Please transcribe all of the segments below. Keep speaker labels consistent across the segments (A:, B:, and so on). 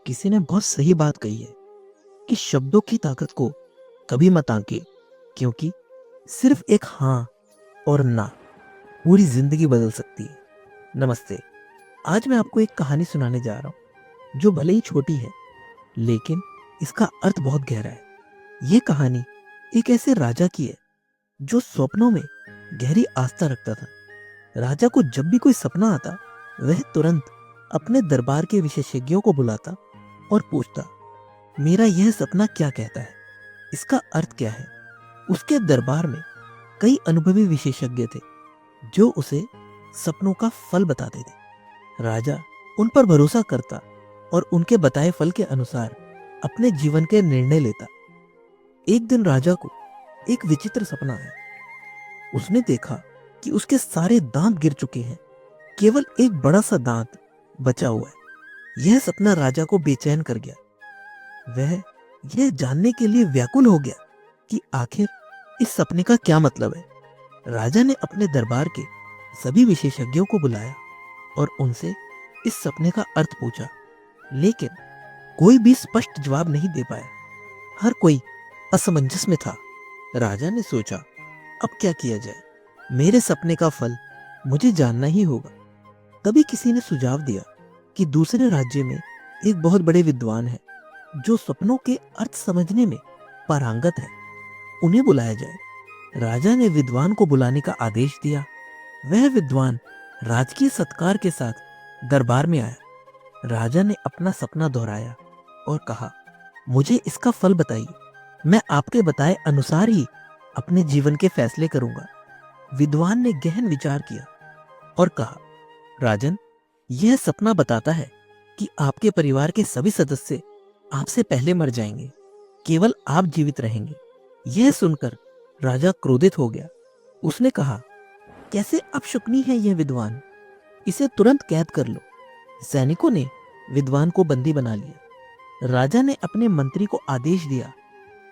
A: किसी ने बहुत सही बात कही है कि शब्दों की ताकत को कभी मत आंके, क्योंकि सिर्फ एक हाँ और ना पूरी जिंदगी बदल सकती है। नमस्ते। आज मैं आपको एक कहानी सुनाने जा रहा हूँ जो भले ही छोटी है, लेकिन इसका अर्थ बहुत गहरा है। ये कहानी एक ऐसे राजा की है जो स्वप्नों में गहरी आस्था रखता था। राजा को जब भी कोई सपना आता, वह तुरंत अपने दरबार के विशेषज्ञों को बुलाता और पूछता, मेरा यह सपना क्या कहता है, इसका अर्थ क्या है। उसके दरबार में कई अनुभवी विशेषज्ञ थे जो उसे सपनों का फल बताते थे। राजा उन पर भरोसा करता और उनके बताए फल के अनुसार अपने जीवन के निर्णय लेता। एक दिन राजा को एक विचित्र सपना आया। उसने देखा कि उसके सारे दांत गिर चुके हैं, केवल एक बड़ा सा दांत बचा हुआ है। यह सपना राजा को बेचैन कर गया। वह यह जानने के लिए व्याकुल हो गया कि आखिर इस सपने का क्या मतलब है। राजा ने अपने दरबार के सभी विशेषज्ञों को बुलाया और उनसे इस सपने का अर्थ पूछा, लेकिन कोई भी स्पष्ट जवाब नहीं दे पाया। हर कोई असमंजस में था। राजा ने सोचा, अब क्या किया जाए, मेरे सपने का फल मुझे जानना ही होगा। तभी किसी ने सुझाव दिया कि दूसरे राज्य में एक बहुत बड़े विद्वान है जो सपनों के अर्थ समझने में पारंगत है, उन्हें बुलाया जाए। राजा ने विद्वान को बुलाने का आदेश दिया। वह विद्वान राजकीय सत्कार के साथ दरबार में आया। राजा ने अपना सपना दोहराया और कहा, मुझे इसका फल बताइए, मैं आपके बताए अनुसार ही अपने जीवन के फैसले करूंगा। विद्वान ने गहन विचार किया और कहा, राजन, यह सपना बताता है कि आपके परिवार के सभी सदस्य आपसे पहले मर जाएंगे, केवल आप जीवित रहेंगे। यह सुनकर राजा क्रोधित हो गया। उसने कहा, कैसे अपशकुनी है यह विद्वान, इसे तुरंत कैद कर लो। सैनिकों ने विद्वान को बंदी बना लिया। राजा ने अपने मंत्री को आदेश दिया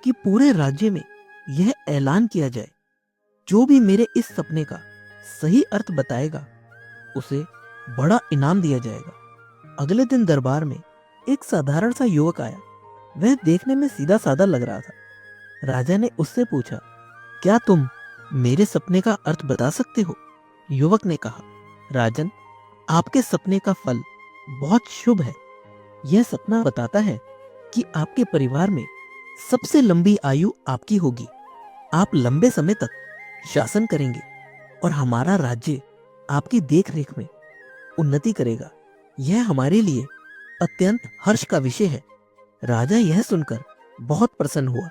A: कि पूरे राज्य में यह ऐलान किया जाए, जो भी मेरे इस सपने का सही अर्थ बताएगा उसे बड़ा इनाम दिया जाएगा। अगले दिन दरबार में एक साधारण सा युवक आया। वह देखने में सीधा साधा लग रहा था। राजा ने उससे पूछा, क्या तुम मेरे सपने का अर्थ बता सकते हो? युवक ने कहा, राजन, आपके सपने का फल बहुत शुभ है। यह सपना बताता है कि आपके परिवार में सबसे लंबी आयु आपकी होगी। आप लंबे समय तक शासन करेंगे और हमारा राज्य आपकी देखरेख में उन्नति करेगा। यह हमारे लिए अत्यंत हर्ष का विषय है। राजा यह सुनकर बहुत प्रसन्न हुआ।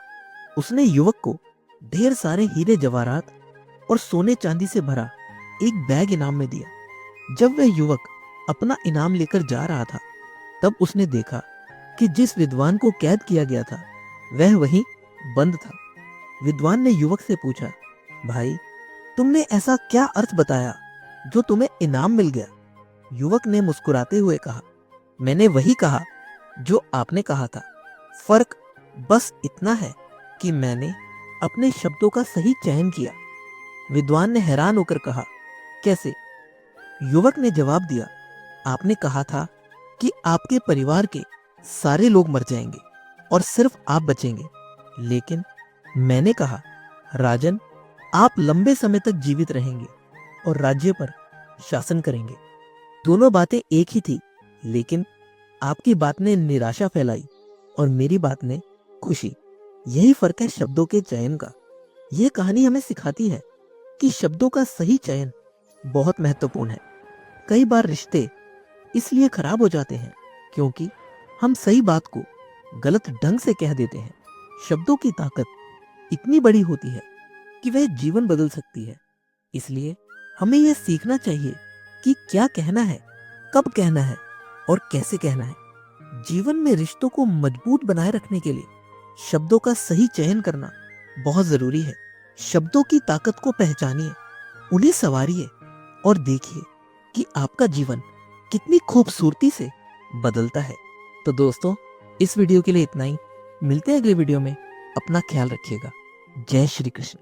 A: उसने युवक को ढेर सारे हीरे जवाहरात और सोने चांदी से भरा एक बैग इनाम में दिया। जब वह युवक अपना इनाम लेकर जा रहा था, तब उसने देखा कि जिस विद्वान को कैद किया गया था वह वहीं बंद था। विद्वान ने युवक से पूछा, भाई, तुमने ऐसा क्या अर्थ बताया जो तुम्हें इनाम मिल गया? युवक ने मुस्कुराते हुए कहा, मैंने वही कहा जो आपने कहा था। फर्क बस इतना है कि मैंने अपने शब्दों का सही चयन किया। विद्वान ने हैरान होकर कहा, कैसे? युवक ने जवाब दिया, आपने कहा था कि आपके परिवार के सारे लोग मर जाएंगे और सिर्फ आप बचेंगे, लेकिन मैंने कहा, राजन, आप लंबे समय तक जीवित रहेंगे और राज्य पर शासन करेंगे। दोनों बातें एक ही थी, लेकिन आपकी बात ने निराशा फैलाई और मेरी बात ने खुशी। यही फर्क है शब्दों के चयन का। यह कहानी हमें सिखाती है कि शब्दों का सही चयन बहुत महत्वपूर्ण है। कई बार रिश्ते इसलिए खराब हो जाते हैं क्योंकि हम सही बात को गलत ढंग से कह देते हैं। शब्दों की ताकत इतनी बड़ी होती है कि वह जीवन बदल सकती है। इसलिए हमें यह सीखना चाहिए कि क्या कहना है, कब कहना है और कैसे कहना है। जीवन में रिश्तों को मजबूत बनाए रखने के लिए शब्दों का सही चयन करना बहुत जरूरी है। शब्दों की ताकत को पहचानिए, उन्हें संवारिए और देखिए कि आपका जीवन कितनी खूबसूरती से बदलता है। तो दोस्तों, इस वीडियो के लिए इतना ही। मिलते हैं अगले वीडियो में। अपना ख्याल रखिएगा। जय श्री कृष्ण।